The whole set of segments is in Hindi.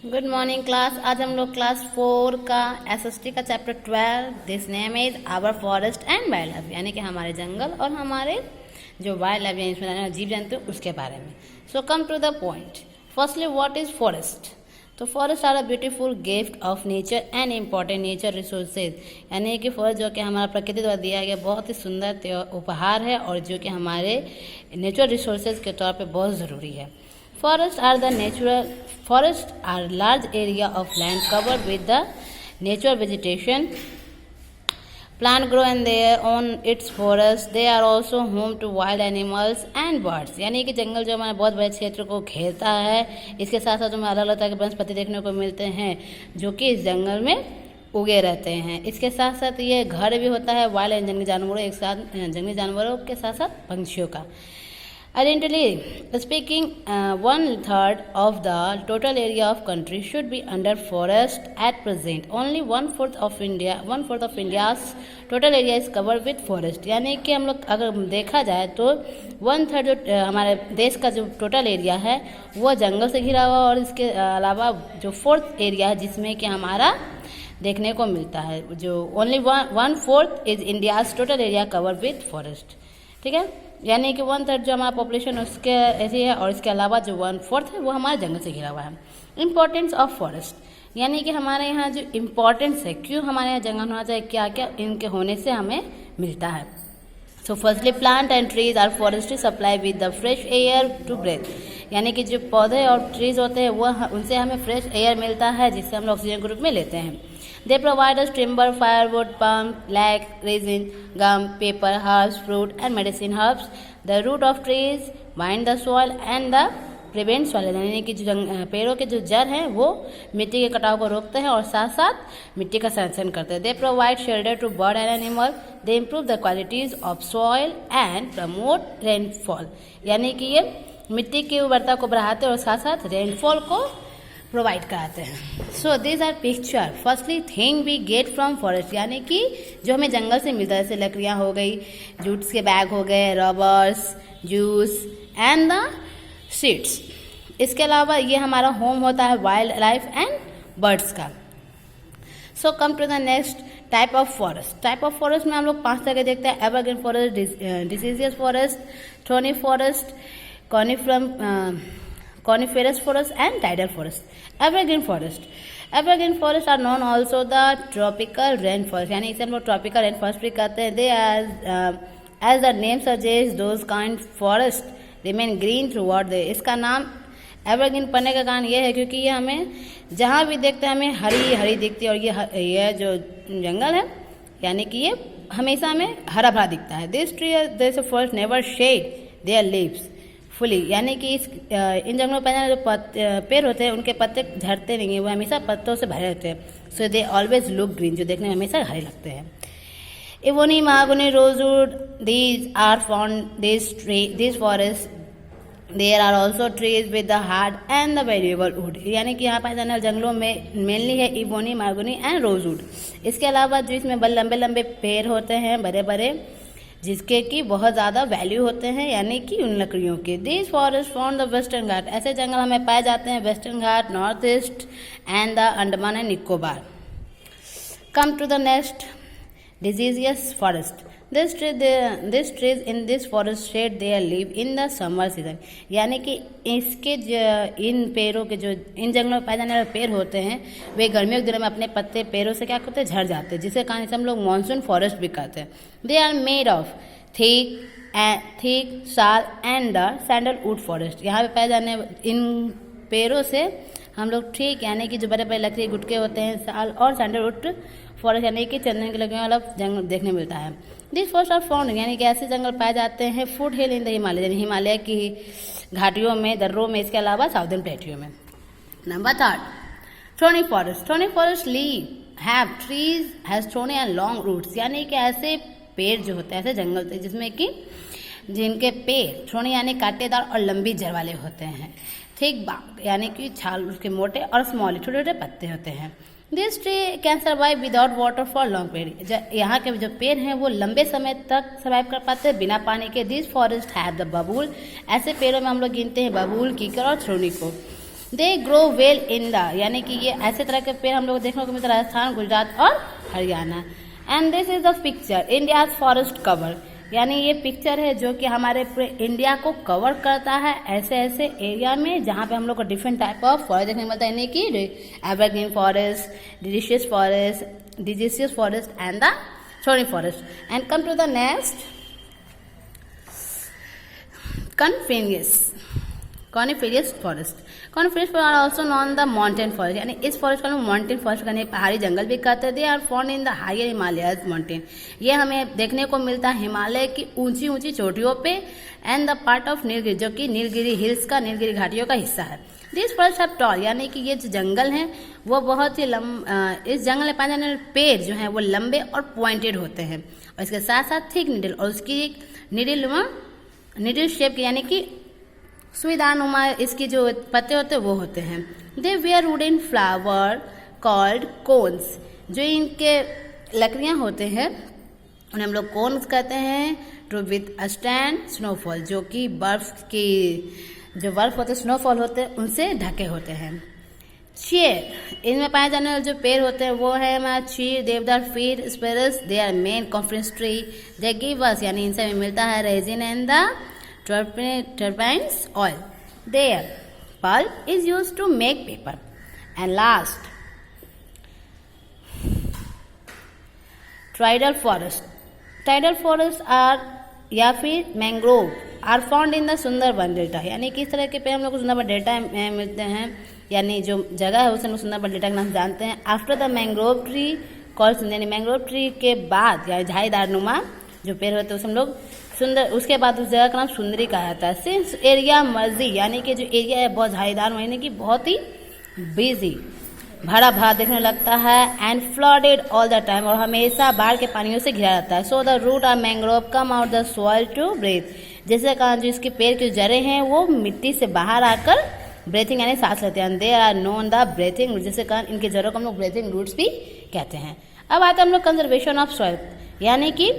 Good morning class. आज हम लोग क्लास 4 का एसएसटी का chapter 12 this name is our forest and wildlife, यानी कि हमारे जंगल और हमारे जो वाइल्ड लाइफ यानी इसमें जीव जंतु उसके बारे में। So come to the point. Firstly what is forest? तो forest are a beautiful gift of nature and important nature resources, यानी कि फॉरेस्ट जो कि हमारा प्रकृति द्वारा दिया गया बहुत ही सुंदर उपहार है और जो कि हमारे नेचुरल रिसोर्सेज के तौर पे बहुत ज़रूरी है। Forests are large area of land covered with the natural vegetation. Plant grow and they own its forest. They are also home to wild animals and birds. यानी कि जंगल जो हमारे बहुत बड़े क्षेत्र को घेरता है, इसके साथ साथ हमें अलग अलग तरह के वनस्पति देखने को मिलते हैं जो कि इस जंगल में उगे रहते हैं। इसके साथ साथ ये घर भी होता है वाइल्ड एंड जंगली जानवरों एक साथ जंगली जानवरों के साथ साथ पंछियों का। Identically speaking, 1/3 of the total area of country should be under forest at present. Only 1/4 of India's total area is covered with forest. यानी कि हम लोग अगर देखा जाए तो 1/3 जो हमारे देश का जो टोटल एरिया है वो जंगल से घिरा हुआ और इसके अलावा जो 4th एरिया है जिसमें कि हमारा देखने को मिलता है जो only 1/4 is India's total area covered with forest. ठीक है, यानी कि 1/3 जो हमारा पॉपुलेशन उसके ऐसी है और इसके अलावा जो 1/4 है वो हमारे जंगल से घिरा हुआ है। इम्पोर्टेंस ऑफ फॉरेस्ट, यानी कि हमारे यहाँ जो इम्पोर्टेंस है, क्यों हमारे यहाँ जंगल होना चाहिए, क्या क्या इनके होने से हमें मिलता है। So firstly plant and trees are forestry supply with the fresh air to breath, यानी कि जो पौधे और ट्रीज होते हैं वो उनसे हमें फ्रेश एयर मिलता है जिससे हम लोग ऑक्सीजन ग्रुप में लेते हैं। They provide us timber, firewood, palm, lac, resin, gum, paper, herbs, fruit and medicine herbs. The root of trees bind the soil and the prevent soil, यानी कि जो पेड़ों के जो जड़ हैं वो मिट्टी के कटाव को रोकते हैं और साथ साथ मिट्टी का संरक्षण करते हैं। They provide shelter to bird and animal. They improve the qualities of soil and promote rainfall, यानी कि ये मिट्टी की उर्वरता को बढ़ाते हैं और साथ साथ रेनफॉल को प्रोवाइड कराते हैं। So this are picture firstly thing we get from forest, यानी कि जो हमें जंगल से मिलता है, जैसे लकड़ियाँ हो गई, जूट्स के बैग हो गए, rubbers, juice and the seeds. इसके अलावा ये हमारा होम होता है वाइल्ड लाइफ एंड बर्ड्स का। So come to the next type of forest. Type of forest में हम लोग 5 तरह के देखते हैं: evergreen forest, deciduous forest, thorny forest, coniferous forest and tidal forest. Evergreen forest are known also the tropical rainforest, यानी इसे हम लोग tropical rainforest भी कहते हैं। They as the name suggests those kind forest remain green throughout the, इसका नाम एवरग्रीन पड़ने का कारण ये है क्योंकि ये हमें जहाँ भी देखते हैं हमें हरी हरी दिखती है और ये जो जंगल है यानी कि ये हमेशा हमें हरा भरा दिखता है। This forest never shade their leaves fully, यानी कि इन जंगलों में पैदा जो पेड़ होते हैं उनके पत्ते झड़ते नहीं हैं, वो हमेशा पत्तों से भरे रहते हैं। So they always look green, जो देखने में हमेशा हरे लगते हैं। Ebony, mahogany, rosewood, these are found this forest. There are also trees with the hard and the variable wood, यानी कि यहाँ पाए जाने वाले जंगलों में मेनली है इवोनी, महागनी एंड रोजवुड। इसके अलावा जो इसमें लंबे लंबे पेड़ होते हैं बड़े बड़े जिसके की बहुत ज़्यादा वैल्यू होते हैं, यानी कि उन लकड़ियों के। This forest found the Western Ghat, ऐसे जंगल हमें पाए जाते हैं Western Ghat, north east and the Andaman and Nicobar. Come to the next deciduous forest. This trees in this forest shed their leave in the summer season, यानी कि इसके इन पेड़ों के जो इन जंगलों में पाए जाने वाले पेड़ होते हैं वे गर्मियों के दिनों में अपने पत्ते पेड़ों से क्या करते हैं, झड़ जाते हैं, जिसके कारण से हम लोग मानसून फॉरेस्ट भी कहते हैं। They are made of thick sal and the sandalwood forest, यहाँ पे पाए जाने इन पेड़ों से हम लोग ठीक यानी कि जो बड़े बड़े लकड़ी गुटके होते हैं साल और सैंडलवुड फॉरेस्ट यानी कि चंदन की लकड़ियों वाला जंगल देखने मिलता है। दिस फॉरेस्ट आर फाउंड, यानी कि ऐसे जंगल पाए जाते हैं foot hill in the Himalaya, यानी हिमालय की घाटियों में, दर्रों में, इसके अलावा साउदर्न प्लेटियों में। Number 3 thorny forest. Thorny forest have trees has thorny and long roots, यानी कि ऐसे पेड़ जो होते हैं ऐसे जंगल होते हैं जिसमें कि जिनके पेड़ थॉर्नी यानी कांटेदार और लंबी जड़ वाले होते हैं। थिक बाग, यानी कि छाल उसके मोटे और स्मॉल छोटे छोटे पत्ते होते हैं। This tree can survive without water for long period, यहाँ के जो पेड़ हैं वो लंबे समय तक सर्वाइव कर पाते हैं बिना पानी के। दिस फॉरेस्ट हैव द बबूल, ऐसे पेड़ों में हम लोग गिनते हैं बबूल, कीकर और थ्रोनी को। They grow well in the, यानी कि ये ऐसे तरह के पेड़ हम लोग देखने को मिलता है राजस्थान, गुजरात और Haryana. And this is the picture India forest cover, यानी ये पिक्चर है जो कि हमारे पूरे इंडिया को कवर करता है ऐसे ऐसे एरिया में जहाँ पे हम लोग को डिफरेंट टाइप ऑफ फॉरेस्ट देखने को मिलता है, यानी कि evergreen forest, deciduous forest and the thorny forest. And come to the next, coniferous forest. Coniferous forest are also known the mountain forest, यानी इस फॉरेस्ट को हम माउंटेन फॉरेस्ट यानी पहाड़ी जंगल भी कहते हैं। They are found in the higher Himalayas mountain, ये हमें देखने को मिलता है हिमालय की ऊंची ऊंची चोटियों पे। And the part of Nilgiri, जो कि नीलगिरी हिल्स का, नीलगिरी घाटियों का हिस्सा है। दिस फॉरेस्ट हैव टॉल, यानी कि ये जो जंगल हैं वो बहुत ही इस जंगल में पाए जाने वाले पेड़ जो हैं वो लंबे और पॉइंटेड होते हैं, और इसके साथ साथ थिक निडल, और उसकी निडल शेप की, यानी कि सुईदानुमा इसकी जो पत्ते होते हैं वो होते हैं। They wear wooden flower called cones, जो इनके लकड़ियां होते हैं उन्हें हम लोग कोन्स कहते हैं। टू विद स्टैंड स्नोफॉल, जो कि जो बर्फ होते हैं, स्नोफॉल होते हैं, उनसे ढके होते हैं। चेयर, इनमें पाए जाने वाले जो पेड़ होते हैं वो है हमारा chir, deodar, fir, spruce. They are main conifers tree. They give us, यानी इनसे हमें मिलता है resin and the turbines oil. Their pulp is used to make paper. And last, tidal forest. Tidal forests are या फिर mangrove are found in the Sundarban delta, यानी कि इस तरह के पेड़ हम लोग को सुंदरबन डेल्टा में मिलते हैं, यानी जो जगह है उसे हम सुंदरबन डेल्टा के नाम जानते हैं। After the mangrove tree called, यानी मैंग्रोव ट्री के बाद यानी झाड़ीदार नुमा जो पेड़ होते हैं उसे हम लोग सुंदर, उसके बाद उस जगह का नाम सुंदरी कहा जाता है। सिंस एरिया मर्जी, यानी कि जो एरिया है बहुत झाड़ीदार, यानी कि बहुत ही बिजी, भरा भरा देखने लगता है। And flooded all the time, और हमेशा बाढ़ के पानियों से घिरा रहता है। So the root of mangrove come out the soil to breathe, जैसे कहा जो इसके पेड़ की जड़ें हैं वो मिट्टी से बाहर आकर ब्रीथिंग यानी सांस लेते हैं। They are known the breathing root, जैसे कहा इनके जड़ों को हम लोग ब्रीथिंग रूट्स भी कहते हैं। अब आते हैं हम लोग कंजर्वेशन ऑफ सॉइल, यानी कि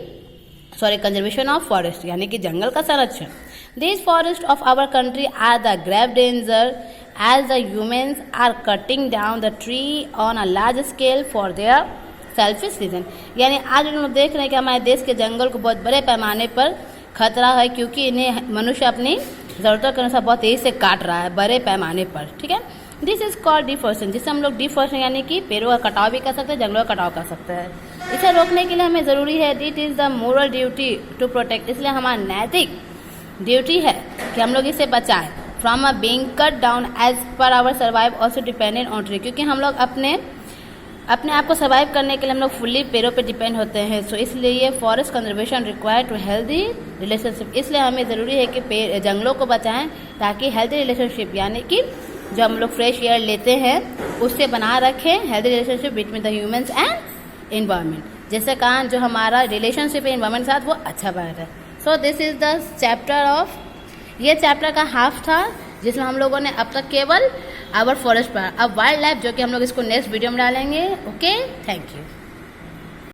कंजर्वेशन ऑफ फॉरेस्ट, यानी कि जंगल का संरक्षण। This forest of our country are the grave danger as the humans are cutting down the tree on a large scale for their selfish reason, यानी आज हम लोग देख रहे हैं कि हमारे देश के जंगल को बहुत बड़े पैमाने पर खतरा है, क्योंकि इन्हें मनुष्य अपनी जरूरतों के अनुसार बहुत तेजी से काट रहा है बड़े पैमाने पर। ठीक है, दिस इज कॉल्ड डिफॉरेस्टेशन, जिसे हम लोग डिफॉरेस्टेशन यानी कि पेड़ों का कटाव भी कर सकते हैं, जंगलों का कटाव कर सकते हैं। इसे रोकने के लिए हमें ज़रूरी है, it is the moral duty to protect, इसलिए हमारा नैतिक ड्यूटी है कि हम लोग इसे बचाएं। From a being cut down as per our survive also dependent on tree, क्योंकि हम लोग अपने आप को सर्वाइव करने के लिए हम लोग फुल्ली पेड़ों पे डिपेंड होते हैं। सो इसलिए ये forest conservation required to healthy relationship, इसलिए हमें ज़रूरी है कि जंगलों को बचाएं ताकि हेल्दी रिलेशनशिप यानी कि जो हम लोग फ्रेश एयर लेते हैं उससे बना रखें healthy relationship between the humans and environment, जैसे कहा जो हमारा रिलेशनशिप है एनवायरनमेंट के साथ वो अच्छा बना रहे। So this is the chapter of, ये चैप्टर का हाफ था जिसमें हम लोगों ने अब तक केवल आवर फॉरेस्ट पढ़ा। अब वाइल्ड लाइफ जो कि हम लोग इसको नेक्स्ट वीडियो में डालेंगे। Okay, thank you.